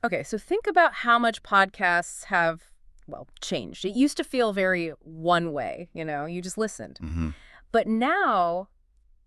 Okay, so think about how much podcasts have, well, changed. It used to feel very one way, you just listened. Hmm. But now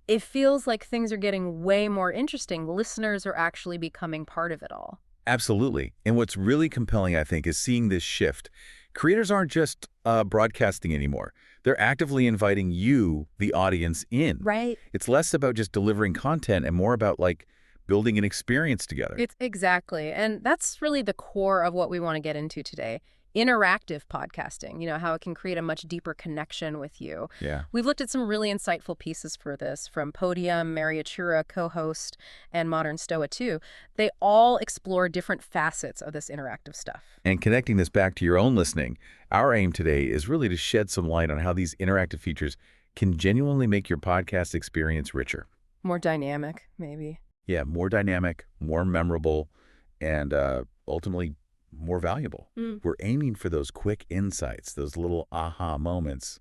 it feels like things are getting way more interesting. Listeners are actually becoming part of it all. Absolutely. And what's really compelling, I think, is seeing this shift. Creators aren't just broadcasting anymore. They're actively inviting you, the audience, in. Right. It's less about just delivering content and more about, like, building an experience together. It's exactly. And that's really the core of what we want to get into today. Interactive podcasting, how it can create a much deeper connection with you. Yeah. We've looked at some really insightful pieces for this from Podium, Mary Achura, co-host, and Modern Stoa too. They all explore different facets of this interactive stuff. And connecting this back to your own listening, our aim today is really to shed some light on how these interactive features can genuinely make your podcast experience richer. More dynamic, maybe. Yeah, more dynamic, more memorable, and ultimately more valuable. Mm. We're aiming for those quick insights, those little aha moments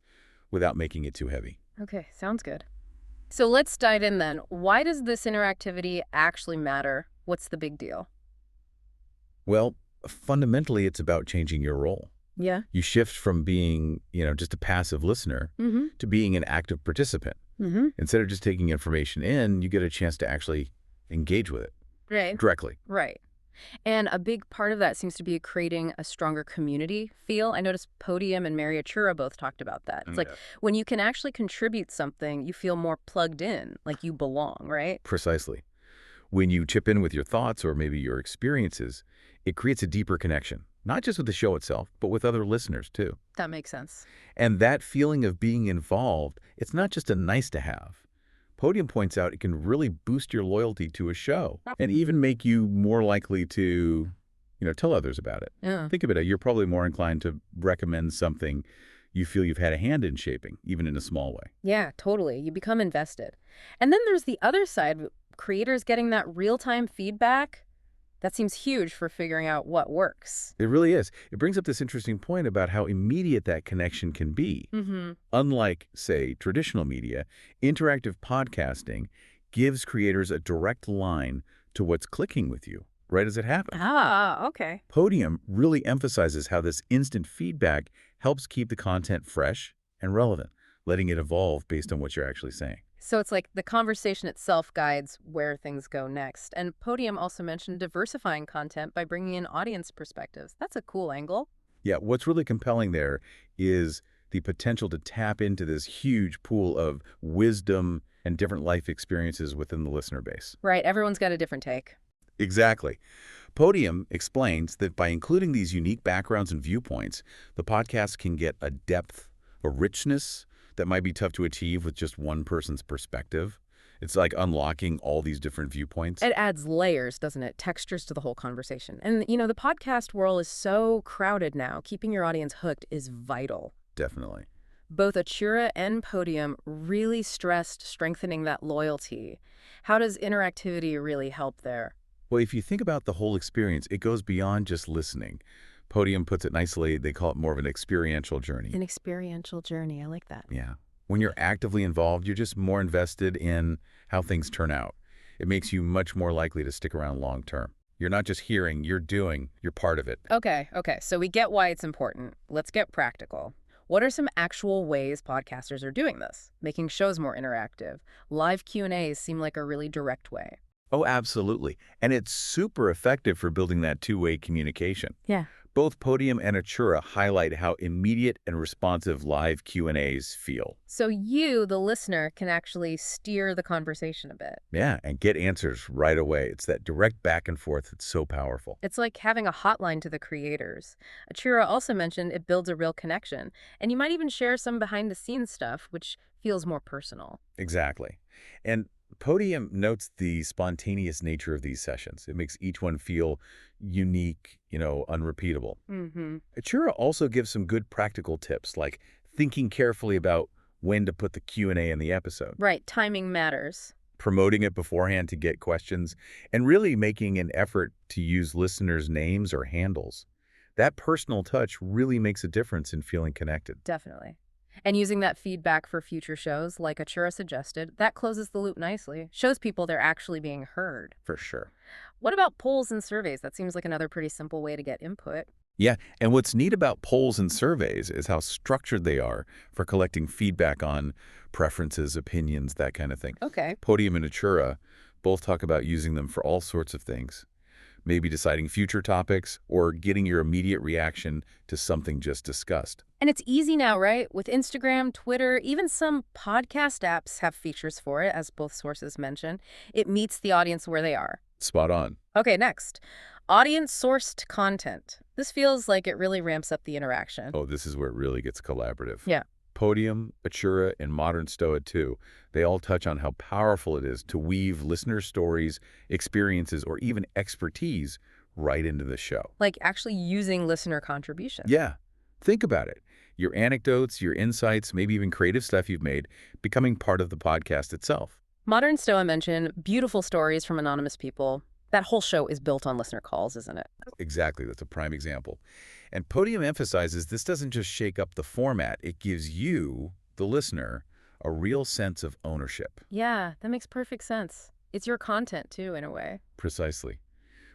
without making it too heavy. Okay, sounds good. So let's dive in then. Why does this interactivity actually matter? What's the big deal? Well, fundamentally, it's about changing your role. Yeah. You shift from being, just a passive listener Mm-hmm. to being an active participant. Mm-hmm. Instead of just taking information in, you get a chance to actually engage with it Right. directly. Right. And a big part of that seems to be creating a stronger community feel. I noticed Podium and Mary Achura both talked about that. It's like Yeah. when you can actually contribute something, you feel more plugged in, like you belong, right? Precisely. When you chip in with your thoughts or maybe your experiences, it creates a deeper connection, not just with the show itself, but with other listeners too. That makes sense. And that feeling of being involved, it's not just a nice to have. Podium points out it can really boost your loyalty to a show and even make you more likely to, tell others about it. Yeah. Think of it, you're probably more inclined to recommend something you feel you've had a hand in shaping, even in a small way. Yeah, totally. You become invested. And then there's the other side, creators getting that real-time feedback. That seems huge for figuring out what works. It really is. It brings up this interesting point about how immediate that connection can be. Mm-hmm. Unlike, say, traditional media, interactive podcasting gives creators a direct line to what's clicking with you right as it happens. Ah, okay. Podium really emphasizes how this instant feedback helps keep the content fresh and relevant, letting it evolve based on what you're actually saying. So it's like the conversation itself guides where things go next. And Podium also mentioned diversifying content by bringing in audience perspectives. That's a cool angle. Yeah, what's really compelling there is the potential to tap into this huge pool of wisdom and different life experiences within the listener base. Right, everyone's got a different take. Exactly. Podium explains that by including these unique backgrounds and viewpoints, the podcast can get a depth, a richness that might be tough to achieve with just one person's perspective. It's like unlocking all these different viewpoints. It adds layers, doesn't it? Textures to the whole conversation. And, the podcast world is so crowded now. Keeping your audience hooked is vital. Definitely. Both Achura and Podium really stressed strengthening that loyalty. How does interactivity really help there? Well, if you think about the whole experience, it goes beyond just listening. Podium puts it nicely. They call it more of an experiential journey. An experiential journey. I like that. Yeah. When you're actively involved, you're just more invested in how things turn out. It makes you much more likely to stick around long term. You're not just hearing, you're doing, you're part of it. Okay. So we get why it's important. Let's get practical. What are some actual ways podcasters are doing this, making shows more interactive? Live Q&As seem like a really direct way. Oh, absolutely. And it's super effective for building that two-way communication. Yeah. Both Podium and Achura highlight how immediate and responsive live Q&As feel. So you, the listener, can actually steer the conversation a bit. Yeah, and get answers right away. It's that direct back and forth that's so powerful. It's like having a hotline to the creators. Achira also mentioned it builds a real connection, and you might even share some behind-the-scenes stuff, which feels more personal. Exactly. And Podium notes the spontaneous nature of these sessions. It makes each one feel unique, unrepeatable. Mm-hmm. Achura also gives some good practical tips, like thinking carefully about when to put the Q&A in the episode, Right, timing matters. promoting it beforehand to get questions, and really making an effort to use listeners' names or handles. That personal touch really makes a difference in feeling connected. Definitely. And using that feedback for future shows, like Achura suggested, that closes the loop nicely, shows people they're actually being heard. For sure. What about polls and surveys? That seems like another pretty simple way to get input. Yeah, and what's neat about polls and surveys is how structured they are for collecting feedback on preferences, opinions, that kind of thing. Okay. Podium and Natura both talk about using them for all sorts of things, maybe deciding future topics or getting your immediate reaction to something just discussed. And it's easy now, right? With Instagram, Twitter, even some podcast apps have features for it, as both sources mention. It meets the audience where they are. Spot on. Okay, next. Audience-sourced content. This feels like it really ramps up the interaction. Oh, this is where it really gets collaborative. Yeah. Podium, Atura, and Modern Stoa too, they all touch on how powerful it is to weave listener stories, experiences, or even expertise right into the show. Like actually using listener contributions. Yeah. Think about it. Your anecdotes, your insights, maybe even creative stuff you've made becoming part of the podcast itself. Modern Stoa mentioned beautiful stories from anonymous people. That whole show is built on listener calls, isn't it? Exactly. That's a prime example. And Podium emphasizes this doesn't just shake up the format. It gives you, the listener, a real sense of ownership. Yeah, that makes perfect sense. It's your content, too, in a way. Precisely.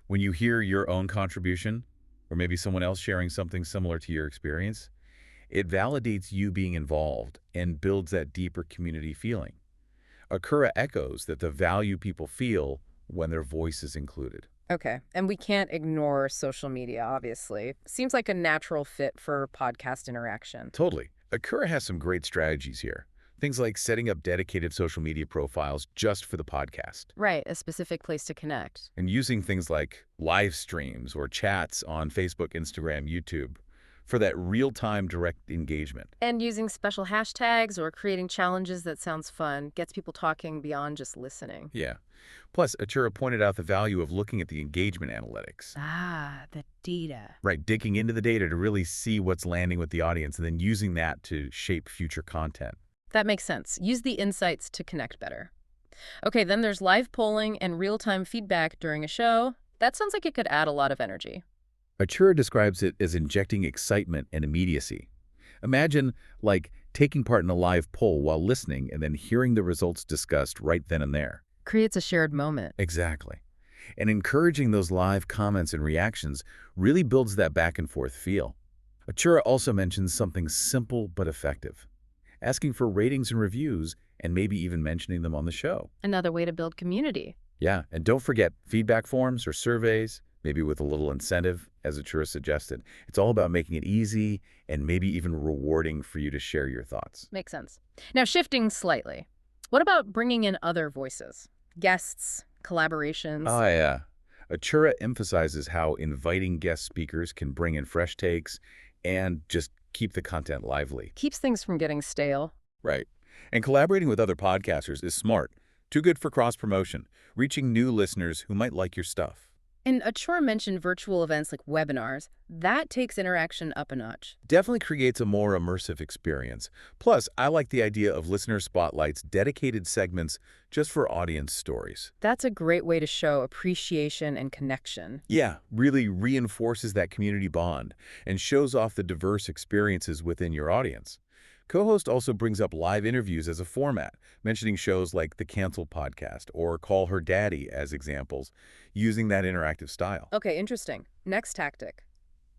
When you hear your own contribution, or maybe someone else sharing something similar to your experience, it validates you being involved and builds that deeper community feeling. Akura echoes that the value people feel when their voice is included. Okay, and we can't ignore social media, obviously. Seems like a natural fit for podcast interaction. Totally. Akura has some great strategies here. Things like setting up dedicated social media profiles just for the podcast. Right, a specific place to connect. And using things like live streams or chats on Facebook, Instagram, YouTube for that real-time direct engagement. And using special hashtags or creating challenges that sounds fun gets people talking beyond just listening. Yeah. Plus, Atura pointed out the value of looking at the engagement analytics. Ah, the data. Right, digging into the data to really see what's landing with the audience and then using that to shape future content. That makes sense. Use the insights to connect better. Okay, then there's live polling and real-time feedback during a show. That sounds like it could add a lot of energy. Atura describes it as injecting excitement and immediacy. Imagine, like, taking part in a live poll while listening and then hearing the results discussed right then and there. Creates a shared moment. Exactly. And encouraging those live comments and reactions really builds that back and forth feel. Atura also mentions something simple but effective. Asking for ratings and reviews and maybe even mentioning them on the show. Another way to build community. Yeah, and don't forget feedback forms or surveys, maybe with a little incentive, as Atura suggested. It's all about making it easy and maybe even rewarding for you to share your thoughts. Makes sense. Now, shifting slightly. What about bringing in other voices? Guests, collaborations? Oh, yeah. Atura emphasizes how inviting guest speakers can bring in fresh takes and just keep the content lively. Keeps things from getting stale. Right. And collaborating with other podcasters is smart. Too good for cross-promotion, reaching new listeners who might like your stuff. And Atura mentioned virtual events like webinars. That takes interaction up a notch. Definitely creates a more immersive experience. Plus, I like the idea of listener spotlights, dedicated segments just for audience stories. That's a great way to show appreciation and connection. Yeah, really reinforces that community bond and shows off the diverse experiences within your audience. Co-host also brings up live interviews as a format, mentioning shows like The Cancel Podcast or Call Her Daddy as examples, using that interactive style. Okay, interesting. Next tactic.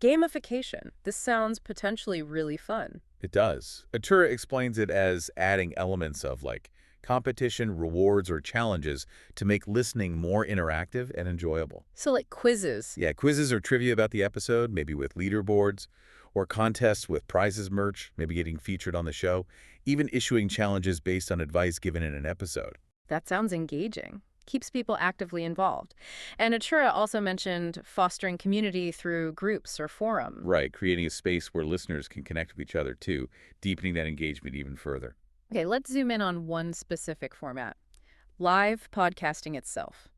Gamification. This sounds potentially really fun. It does. Atura explains it as adding elements of like competition, rewards, or challenges to make listening more interactive and enjoyable. So like quizzes. Yeah, quizzes or trivia about the episode, maybe with leaderboards, or contests with prizes merch, maybe getting featured on the show, even issuing challenges based on advice given in an episode. That sounds engaging. Keeps people actively involved. And Atura also mentioned fostering community through groups or forums. Right, creating a space where listeners can connect with each other too, deepening that engagement even further. Okay, let's zoom in on one specific format. Live podcasting itself.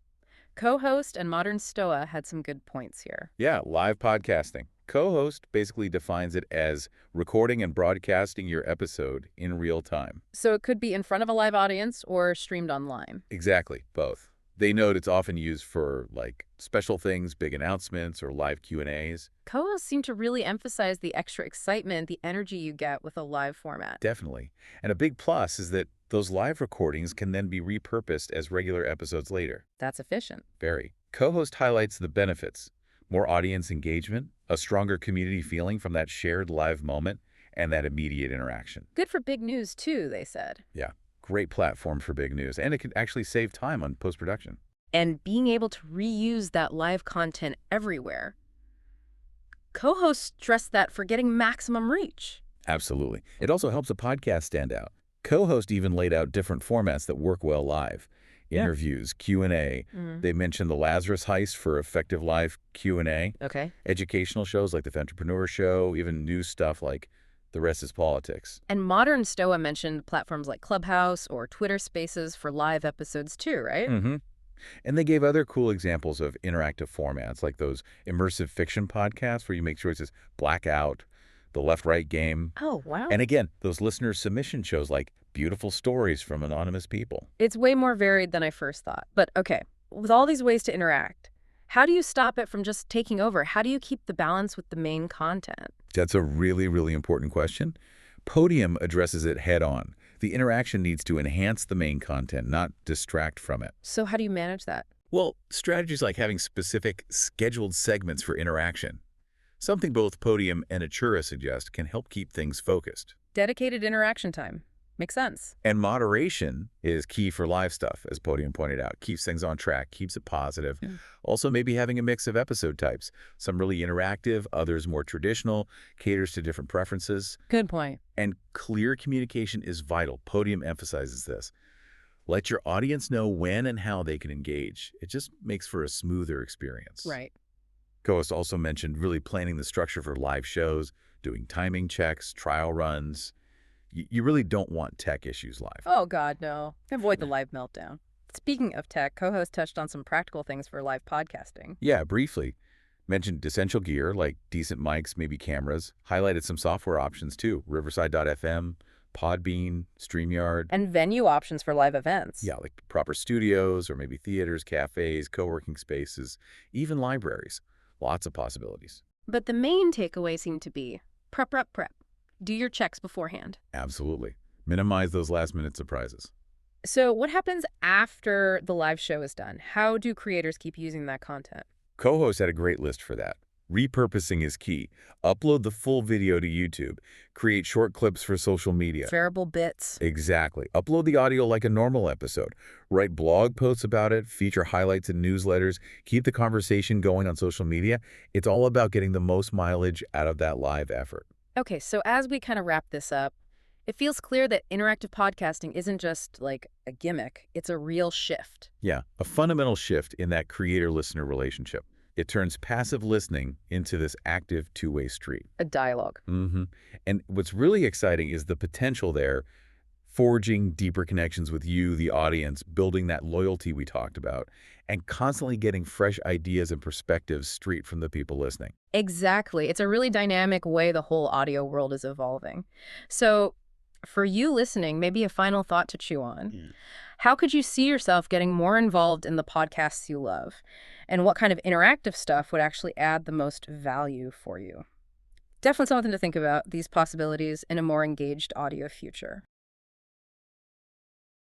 Co-host and Modern Stoa had some good points here. Yeah, live podcasting. Co-host basically defines it as recording and broadcasting your episode in real time. So it could be in front of a live audience or streamed online. Exactly, both. They note it's often used for like special things, big announcements, or live Q&As. Co-hosts seem to really emphasize the extra excitement, the energy you get with a live format. Definitely. And a big plus is that those live recordings can then be repurposed as regular episodes later. That's efficient. Very. Co-host highlights the benefits: more audience engagement, a stronger community feeling from that shared live moment, and that immediate interaction. Good for big news, too, they said. Yeah, great platform for big news, and it could actually save time on post-production. And being able to reuse that live content everywhere. Co-hosts stress that for getting maximum reach. Absolutely. It also helps a podcast stand out. Co-host even laid out different formats that work well live. Yeah. Interviews, Q&A. They mentioned the Lazarus Heist for effective live Q&A. Okay. Educational shows like the Entrepreneur Show, even news stuff like The Rest is Politics. And Modern Stoa mentioned platforms like Clubhouse or Twitter Spaces for live episodes too, right? And they gave other cool examples of interactive formats, like those immersive fiction podcasts where you make choices: Blackout, The Left-Right Game. Oh, wow. And again, those listener submission shows like Beautiful Stories from Anonymous People. It's way more varied than I first thought. But okay, with all these ways to interact, how do you stop it from just taking over? How do you keep the balance with the main content? That's a really, really important question. Podium addresses it head on. The interaction needs to enhance the main content, not distract from it. So how do you manage that? Well, strategies like having specific scheduled segments for interaction, something both Podium and Atura suggest, can help keep things focused. Dedicated interaction time. Makes sense. And moderation is key for live stuff, as Podium pointed out. Keeps things on track, keeps it positive. Also, maybe having a mix of episode types. Some really interactive, others more traditional, caters to different preferences. Good point. And clear communication is vital. Podium emphasizes this. Let your audience know when and how they can engage. It just makes for a smoother experience. Right. Co-host also mentioned really planning the structure for live shows, doing timing checks, trial runs. You really don't want tech issues live. Oh, God, no. Avoid the live meltdown. Speaking of tech, co-host touched on some practical things for live podcasting. Yeah, briefly. Mentioned essential gear like decent mics, maybe cameras. Highlighted some software options too. Riverside.fm, Podbean, StreamYard. And venue options for live events. Yeah, like proper studios or maybe theaters, cafes, co-working spaces, even libraries. Lots of possibilities. But the main takeaway seemed to be prep. Do your checks beforehand. Absolutely. Minimize those last-minute surprises. So what happens after the live show is done? How do creators keep using that content? Co-host had a great list for that. Repurposing is key. Upload the full video to YouTube. Create short clips for social media. Variable bits. Exactly. Upload the audio like a normal episode. Write blog posts about it. Feature highlights in newsletters. Keep the conversation going on social media. It's all about getting the most mileage out of that live effort. Okay, so as we kind of wrap this up, it feels clear that interactive podcasting isn't just like a gimmick. It's a real shift. Yeah, a fundamental shift in that creator-listener relationship. It turns passive listening into this active two-way street. A dialogue. And what's really exciting is the potential there, forging deeper connections with you, the audience, building that loyalty we talked about, and constantly getting fresh ideas and perspectives straight from the people listening. Exactly. It's a really dynamic way the whole audio world is evolving. So for you listening, maybe a final thought to chew on. How could you see yourself getting more involved in the podcasts you love? And what kind of interactive stuff would actually add the most value for you? Definitely something to think about, these possibilities in a more engaged audio future.